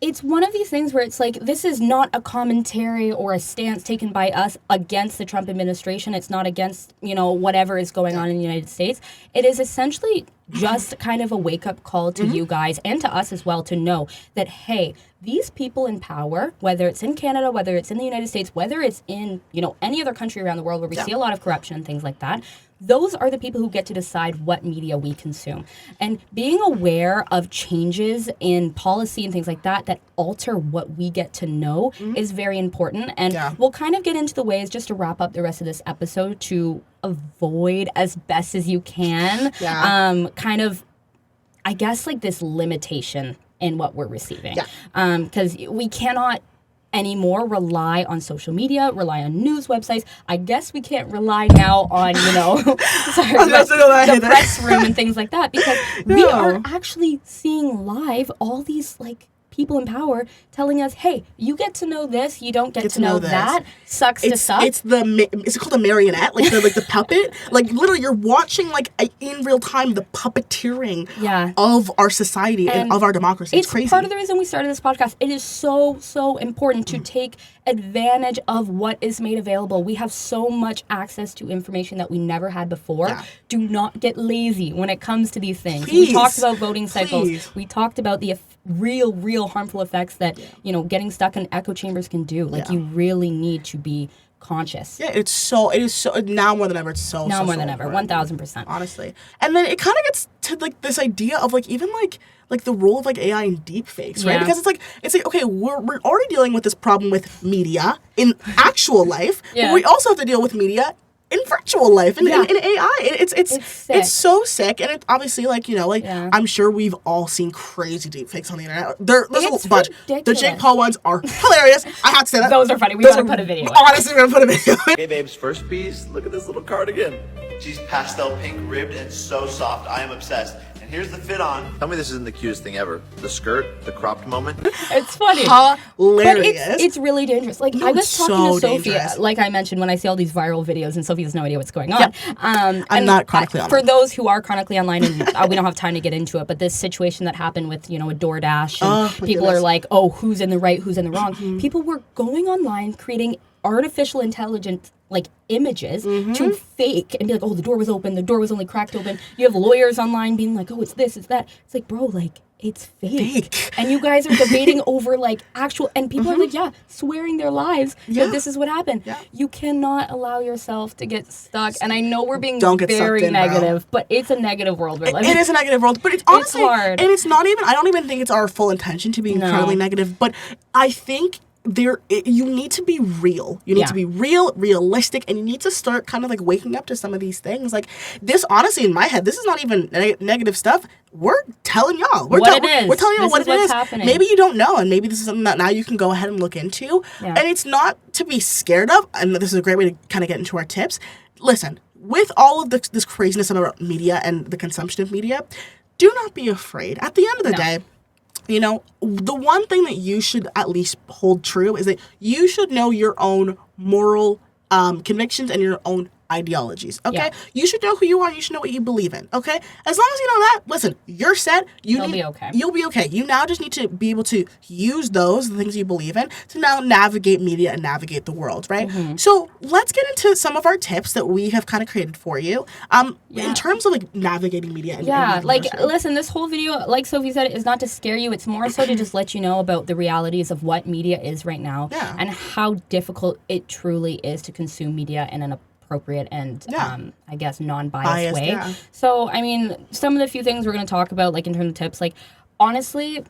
it's one of these things where it's like, this is not a commentary or a stance taken by us against the Trump administration. It's not against, whatever is going on in the United States. It is essentially just kind of a wake-up call to you guys and to us as well to know that, hey, these people in power, whether it's in Canada, whether it's in the United States, whether it's in, any other country around the world where we see a lot of corruption and things like that, those are the people who get to decide what media we consume. And being aware of changes in policy and things like that that alter what we get to know is very important. And we'll kind of get into the ways, just to wrap up the rest of this episode, to avoid as best as you can kind of, I guess, like this limitation in what we're receiving. Because we cannot anymore rely on social media, rely on news websites. I guess we can't rely now on, the press room and things like that, because we are actually seeing live all these people in power telling us, hey, you get to know this, you don't get to know that. Sucks to suck. Is it called a marionette? The puppet? Literally, you're watching in real time the puppeteering of our society and of our democracy. It's crazy. Part of the reason we started this podcast. It is so, so important to take advantage of what is made available. We have so much access to information that we never had before. Do not get lazy when it comes to these things. We talked about voting cycles. We talked about the real harmful effects that getting stuck in echo chambers can do. You really need to be conscious. Yeah, it is so now more than ever. It's so more than ever, 1,000%. Honestly, and then it kind of gets to this idea of even the role of AI and deep fakes, right? Because it's okay, we're already dealing with this problem with media in actual life, but we also have to deal with media in virtual life and in AI. It's so sick, and it's obviously I'm sure we've all seen crazy deepfakes on the internet. There's a bunch. Ridiculous. The Jake Paul ones are hilarious. I have to say that. Those are funny. We gotta put a video. Honestly, we're gonna put a video. Hey babes, first piece, look at this little cardigan. She's pastel pink, ribbed, and so soft. I am obsessed. And here's the fit on. Tell me this isn't the cutest thing ever. The skirt, the cropped moment. It's funny. Hilarious. But it's really dangerous. I was talking to Sophie, like I mentioned, when I see all these viral videos and Sophie has no idea what's going on. I'm not chronically online. For those who are chronically online, and we don't have time to get into it, but this situation that happened with, a DoorDash, and people are like, oh, who's in the right, who's in the wrong. People were going online, creating artificial intelligence images to fake and be like, oh, the door was open, the door was only cracked open. You have lawyers online being like, oh, it's this, it's that. It's like, bro, it's fake. And you guys are debating over actual, and people are swearing their lives that this is what happened. You cannot allow yourself to get stuck. And I know we're being very negative, but it's a negative world we're living. It is a negative world, but it's honestly, it's hard. And it's not even, I don't even think it's our full intention to be incredibly negative, but I think you need to be real. You need to be realistic, and you need to start kind of waking up to some of these things. This, honestly, in my head, this is not even negative stuff. We're telling y'all. We're telling y'all what it is. Happening. Maybe you don't know, and maybe this is something that now you can go ahead and look into. And it's not to be scared of, and this is a great way to kind of get into our tips. Listen, with all of this craziness about media and the consumption of media, do not be afraid. At the end of the day, the one thing that you should at least hold true is that you should know your own moral convictions and your own ideologies, okay? You should know who you are, and you should know what you believe in, okay? As long as you know that, listen, you're set. You'll be okay. You now just need to be able to use the things you believe in, to now navigate media and navigate the world, right? So let's get into some of our tips that we have kind of created for you in terms of navigating media. And listen, this whole video, like Sophie said, is not to scare you. It's more so to just let you know about the realities of what media is right now and how difficult it truly is to consume media in an appropriate and I guess non-biased way. So I mean, some of the few things we're going to talk about in terms of tips, honestly,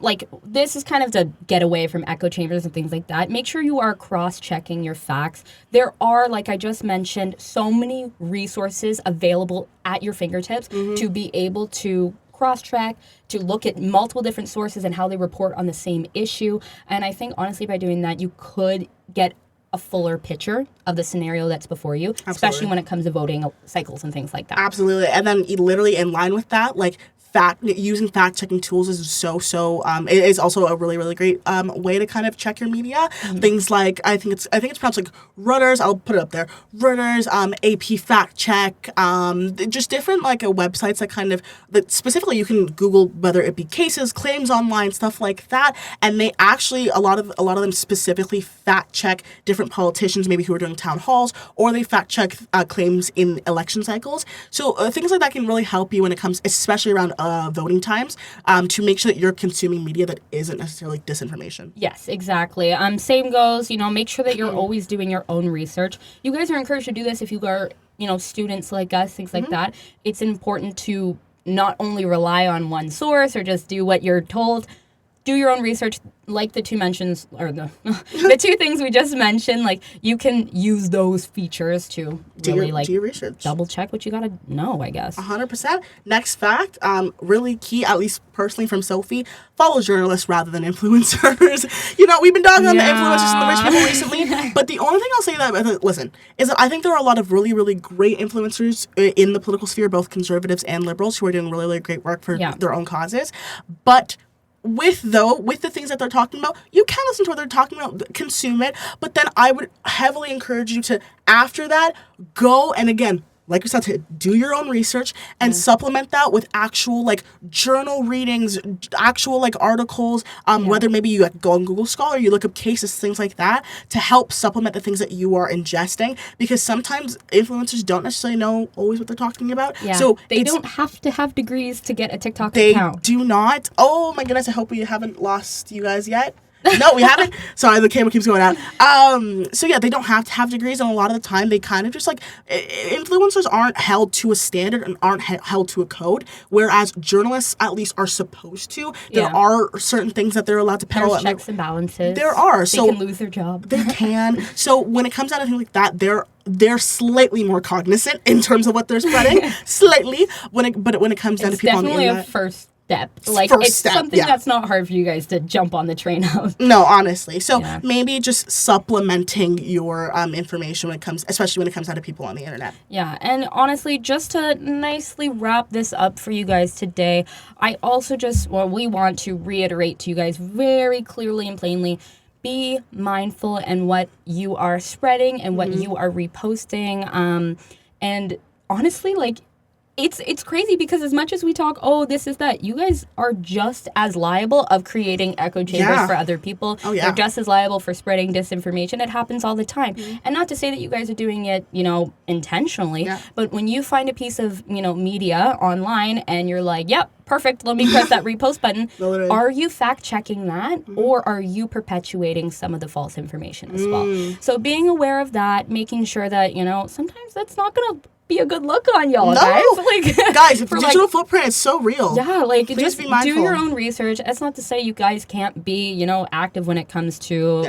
this is kind of to get away from echo chambers and things like that. Make sure you are cross-checking your facts. There are, like I just mentioned, so many resources available at your fingertips to be able to cross-track, to look at multiple different sources and how they report on the same issue. And I think honestly, by doing that, you could get a fuller picture of the scenario that's before you, especially when it comes to voting cycles and things like that. Absolutely. And then literally in line with that, using fact-checking tools is it is also a really, really great way to kind of check your media. Things like, I think it's pronounced like Reuters, I'll put it up there, Reuters, AP Fact Check, just different like websites that specifically you can Google, whether it be cases, claims online, stuff like that, and they actually, a lot of them specifically fact check different politicians, maybe who are doing town halls, or they fact check claims in election cycles. So things like that can really help you when it comes, especially around voting times, to make sure that you're consuming media that isn't necessarily disinformation. Yes, exactly. Same goes, make sure that you're always doing your own research. You guys are encouraged to do this if you are, students like us, things like that. It's important to not only rely on one source or just do what you're told. Do your own research, like the two mentions, or the two things we just mentioned. Like, you can use those features to really do your research, double check what you gotta know, I guess. 100%. Next fact, really key, at least personally from Sophie, follow journalists rather than influencers. We've been dogging on the influencers and the rich people recently, but the only thing I'll say is that I think there are a lot of really, really great influencers in the political sphere, both conservatives and liberals, who are doing really, really great work for their own causes, but with the things that they're talking about, you can listen to what they're talking about, consume it, but then I would heavily encourage you to, after that, go and again, like we said, to do your own research and supplement that with actual journal readings, actual articles, whether maybe you go on Google Scholar, you look up cases, things like that, to help supplement the things that you are ingesting, because sometimes influencers don't necessarily know always what they're talking about. Yeah. So they don't have to have degrees to get a TikTok they account. They do not. Oh my goodness, I hope we haven't lost you guys yet. No, we haven't. Sorry, the camera keeps going out. So yeah, they don't have to have degrees, and a lot of the time they kind of just influencers aren't held to a standard and aren't held to a code, whereas journalists at least are supposed to. There are certain things that they're allowed to peddle. There's checks and balances. There are. They can lose their job. They can. So when it comes down to things like that, they're slightly more cognizant in terms of what they're spreading. Slightly. When it comes down to people on the internet. It's definitely a first step. It's something that's not hard for you guys to jump on the train of. No, honestly. So maybe just supplementing your information especially when it comes down to people on the internet. Yeah, and honestly, just to nicely wrap this up for you guys today, I also we want to reiterate to you guys very clearly and plainly, be mindful in what you are spreading and what you are reposting. And honestly, it's crazy because as much as we talk, this is that, you guys are just as liable of creating echo chambers for other people. Oh, yeah. You're just as liable for spreading disinformation. It happens all the time. And not to say that you guys are doing it, intentionally, but when you find a piece of, media online and you're like, yep, perfect, let me press that repost button. Are you fact checking that, or are you perpetuating some of the false information as well? So being aware of that, making sure that, sometimes that's not going to be a good look on y'all, guys. Guys, digital footprint is so real. Yeah, please just be mindful. do your own research. That's not to say you guys can't be, active when it comes to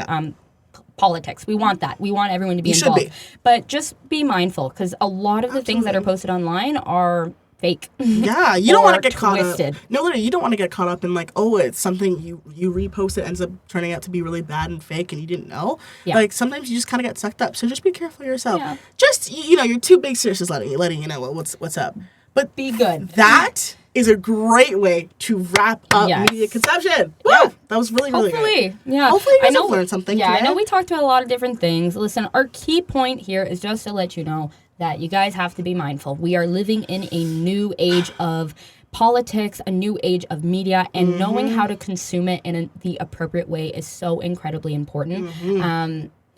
politics. We want that. We want everyone to be involved. But just be mindful, because a lot of the things that are posted online are fake. Yeah, you don't want to get twisted. caught up. No, literally, you don't want to get caught up in it's something you repost, it ends up turning out to be really bad and fake, and you didn't know. Yeah. Sometimes you just kind of get sucked up. So just be careful yourself. Yeah. Just your two big sisters letting you know what's up. But be good. That is a great way to wrap up media consumption. Yeah. Woo! That was really, really good. Yeah. Hopefully you guys have learned something today. I know we talked about a lot of different things. Listen, our key point here is just to let you know that you guys have to be mindful. We are living in a new age of politics, a new age of media, and knowing how to consume it in the appropriate way is so incredibly important.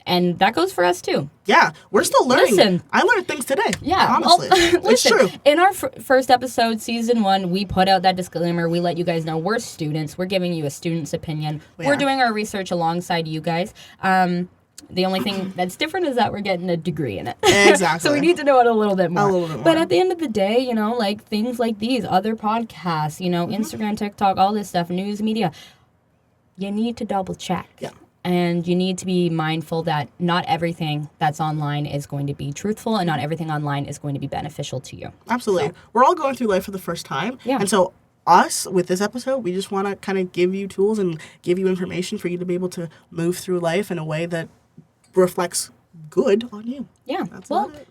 And that goes for us too. Yeah, we're still learning. Listen, I learned things today. Yeah, honestly, it's true. In our first episode, season 1, we put out that disclaimer. We let you guys know we're students. We're giving you a student's opinion. We're doing our research alongside you guys. The only thing that's different is that we're getting a degree in it. Exactly. So we need to know it a little bit more. But at the end of the day, things like these, other podcasts, Instagram, TikTok, all this stuff, news media, you need to double check. Yeah. And you need to be mindful that not everything that's online is going to be truthful, and not everything online is going to be beneficial to you. Absolutely. So, we're all going through life for the first time. Yeah. And so us, with this episode, we just want to kind of give you tools and give you information for you to be able to move through life in a way that reflects good on you. Yeah. That's it.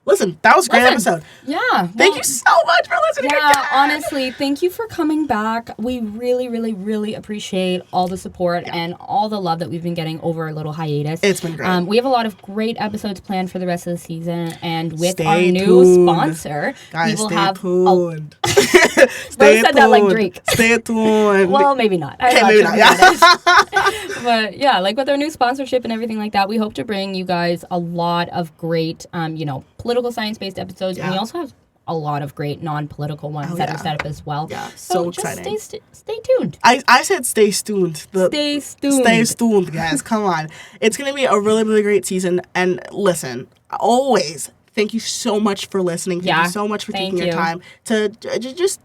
listen, that was a great episode. Yeah. Thank you so much for listening. Yeah, again. honestly, thank you for coming back. We really, really, really appreciate all the support and all the love that we've been getting over a little hiatus. It's been great. We have a lot of great episodes planned for the rest of the season, and with Stay our new tuned. sponsor, Guys, we will stay have. tuned. Rose said that like Drake. Stay tuned. Well, maybe not. I'm Okay, not maybe sure not. who that is. But yeah, like with our new sponsorship and everything like that, we hope to bring you guys a lot of great, political science-based episodes, and we also have a lot of great non-political ones that are set up as well. Yeah, so just exciting. Stay tuned. I said stay tuned. Stay tuned. Stay tuned, guys. Come on. It's going to be a really, really great season. And listen, always, thank you so much for listening. Thank you so much for taking your time to just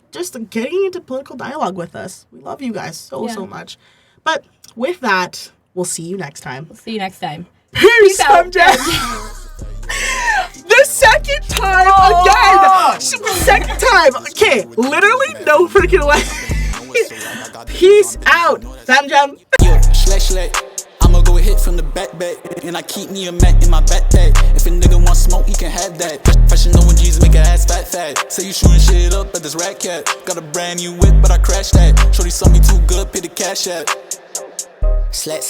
getting into political dialogue with us. We love you guys so much. But with that, we'll see you next time. See you next time. Peace out, FamJam. The second time again. Second time. Okay, literally no freaking way. Peace out, FamJam. I'ma go hit from the back, and I keep me a Mac in my backpack. If a nigga want smoke, he can have that. Fashion know when Jesus make a ass fat. Say you shooting shit up at this rat cat. Got a brand new whip, but I crashed that. Shorty saw me too good, pay the cash app. Slack,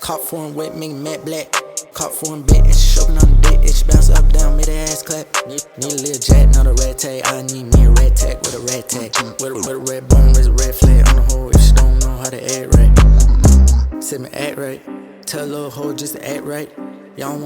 cop foreign wet, make matte black. Cop foreign bit, and she shoving on the dick. It she bounce up, down, made her ass clap. Need a little jack, not a rat tag. I need me a rat tag with a rat tag. With a red bone, raise a red flag on the hole if she don't know how to act right. Sit me act right. Tell a little hoe just to act right. Y'all want